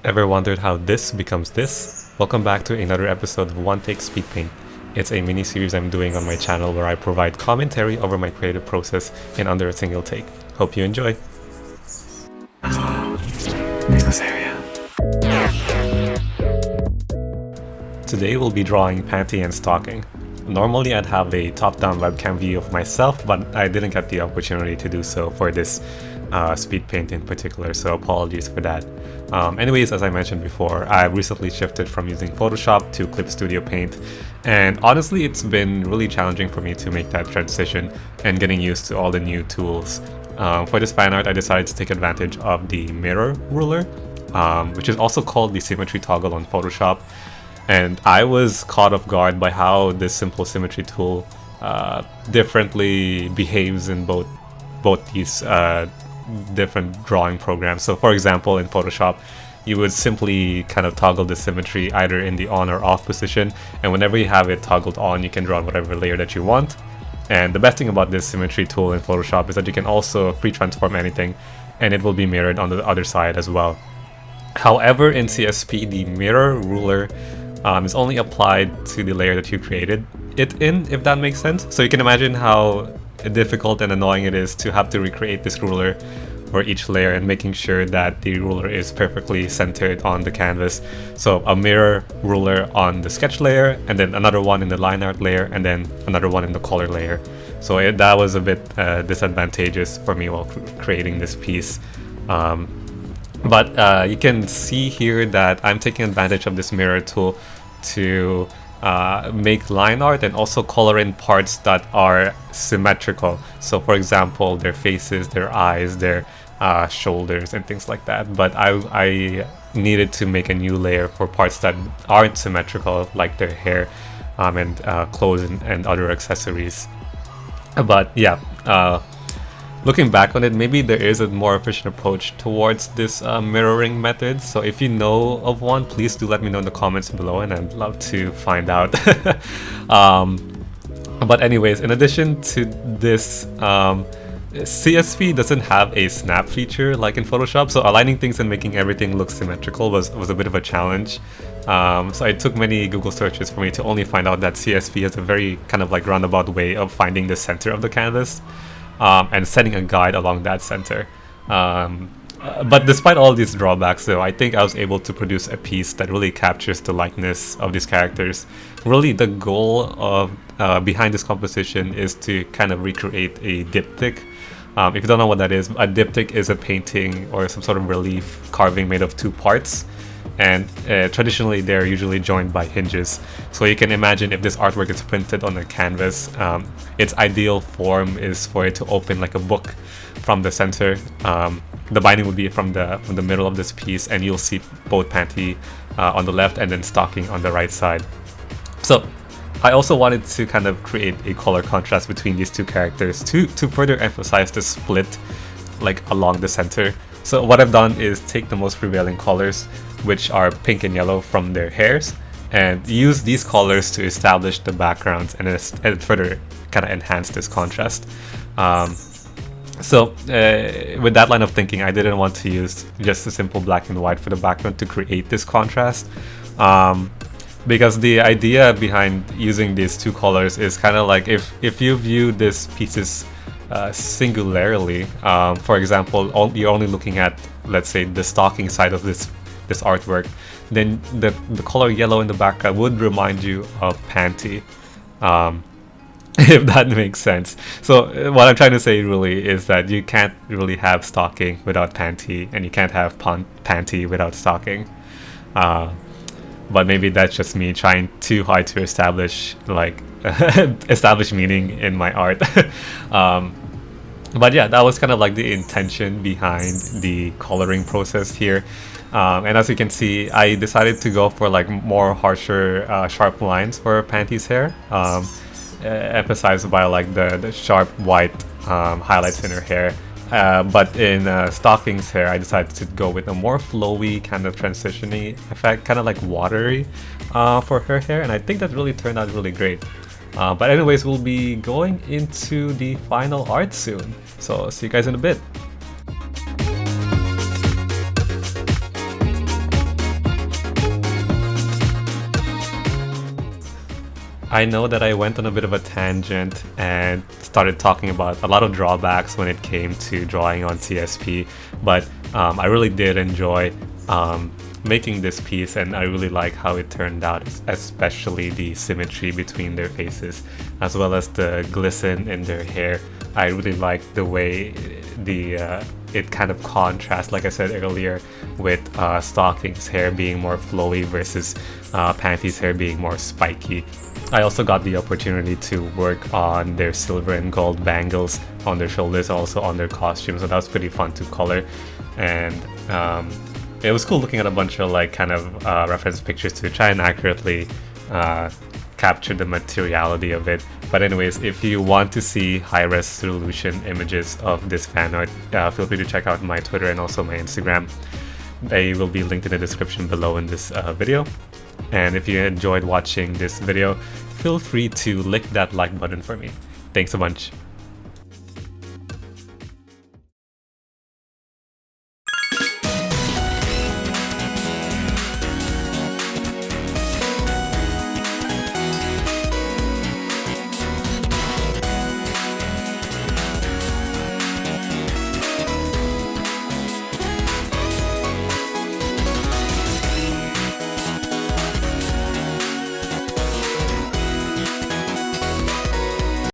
Ever wondered how this becomes this? Welcome back to another episode of ONE TAKE SPEEDPAINT. It's a mini-series I'm doing on my channel where I provide commentary over my creative process in under a single take. Hope you enjoy! Nicosarea. Today we'll be drawing Panty and Stocking. Normally I'd have a top-down webcam view of myself, but I didn't get the opportunity to do so for this speed paint in particular, so apologies for that. Anyways, as I mentioned before, I recently shifted from using Photoshop to Clip Studio Paint, and honestly it's been really challenging for me to make that transition and getting used to all the new tools. For this fan art I decided to take advantage of the mirror ruler, which is also called the symmetry toggle on Photoshop, and I was caught off guard by how this simple symmetry tool differently behaves in both these different drawing programs. So for example, in Photoshop you would simply kind of toggle the symmetry either in the on or off position, and whenever you have it toggled on you can draw on whatever layer that you want. And the best thing about this symmetry tool in Photoshop is that you can also pre-transform anything and it will be mirrored on the other side as well. However, in CSP the mirror ruler is only applied to the layer that you created it in, if that makes sense. So you can imagine how difficult and annoying it is to have to recreate this ruler for each layer and making sure that the ruler is perfectly centered on the canvas. So a mirror ruler on the sketch layer, and then another one in the line art layer, and then another one in the color layer. So that was a bit disadvantageous for me while creating this piece. But you can see here that I'm taking advantage of this mirror tool to make line art and also color in parts that are symmetrical. So for example, their faces, their eyes, their shoulders and things like that. But I needed to make a new layer for parts that aren't symmetrical, like their hair and clothes and other accessories. But yeah, looking back on it, maybe there is a more efficient approach towards this mirroring method. So if you know of one, please do let me know in the comments below, and I'd love to find out. But anyways, in addition to this, CSP doesn't have a snap feature like in Photoshop, so aligning things and making everything look symmetrical was a bit of a challenge. So it took many Google searches for me to only find out that CSP has a very kind of like roundabout way of finding the center of the canvas. And setting a guide along that center. But despite all these drawbacks though, I think I was able to produce a piece that really captures the likeness of these characters. Really the goal of behind this composition is to kind of recreate a diptych. If you don't know what that is, a diptych is a painting or some sort of relief carving made of two parts. And traditionally they're usually joined by hinges. So you can imagine if this artwork is printed on a canvas, its ideal form is for it to open like a book from the center. The binding would be from the middle of this piece, and you'll see both Panty on the left and then Stocking on the right side. So I also wanted to kind of create a color contrast between these two characters to further emphasize the split like along the center. So what I've done is take the most prevailing colors, which are pink and yellow, from their hairs, and use these colors to establish the backgrounds and further kind of enhance this contrast. So with that line of thinking, I didn't want to use just a simple black and white for the background to create this contrast, because the idea behind using these two colors is kind of like if you view this pieces singularly, for example, you're only looking at, let's say, the stocking side of this artwork, then the color yellow in the background would remind you of Panty, if that makes sense. So what I'm trying to say really is that you can't really have Stocking without Panty, and you can't have Panty without Stocking. But maybe that's just me trying too hard to establish like establish meaning in my art. But yeah, that was kind of like the intention behind the coloring process here. And as you can see, I decided to go for like more harsher, sharp lines for Panty's hair, emphasized by like the sharp white highlights in her hair. But in Stocking's hair, I decided to go with a more flowy kind of transition-y effect, kind of like watery for her hair, and I think that really turned out really great. But anyways, we'll be going into the final art soon, so see you guys in a bit. I know that I went on a bit of a tangent and started talking about a lot of drawbacks when it came to drawing on CSP, but I really did enjoy making this piece, and I really like how it turned out, especially the symmetry between their faces, as well as the glisten in their hair. I really like the way it kind of contrasts, like I said earlier, with Stocking's hair being more flowy versus Panty's hair being more spiky. I also got the opportunity to work on their silver and gold bangles on their shoulders, also on their costume, so that was pretty fun to color. And it was cool looking at a bunch of like kind of reference pictures to try and accurately capture the materiality of it. But anyways, if you want to see high resolution images of this fan art, feel free to check out my Twitter and also my Instagram. They will be linked in the description below in this video. And if you enjoyed watching this video, feel free to lick that like button for me. Thanks a bunch.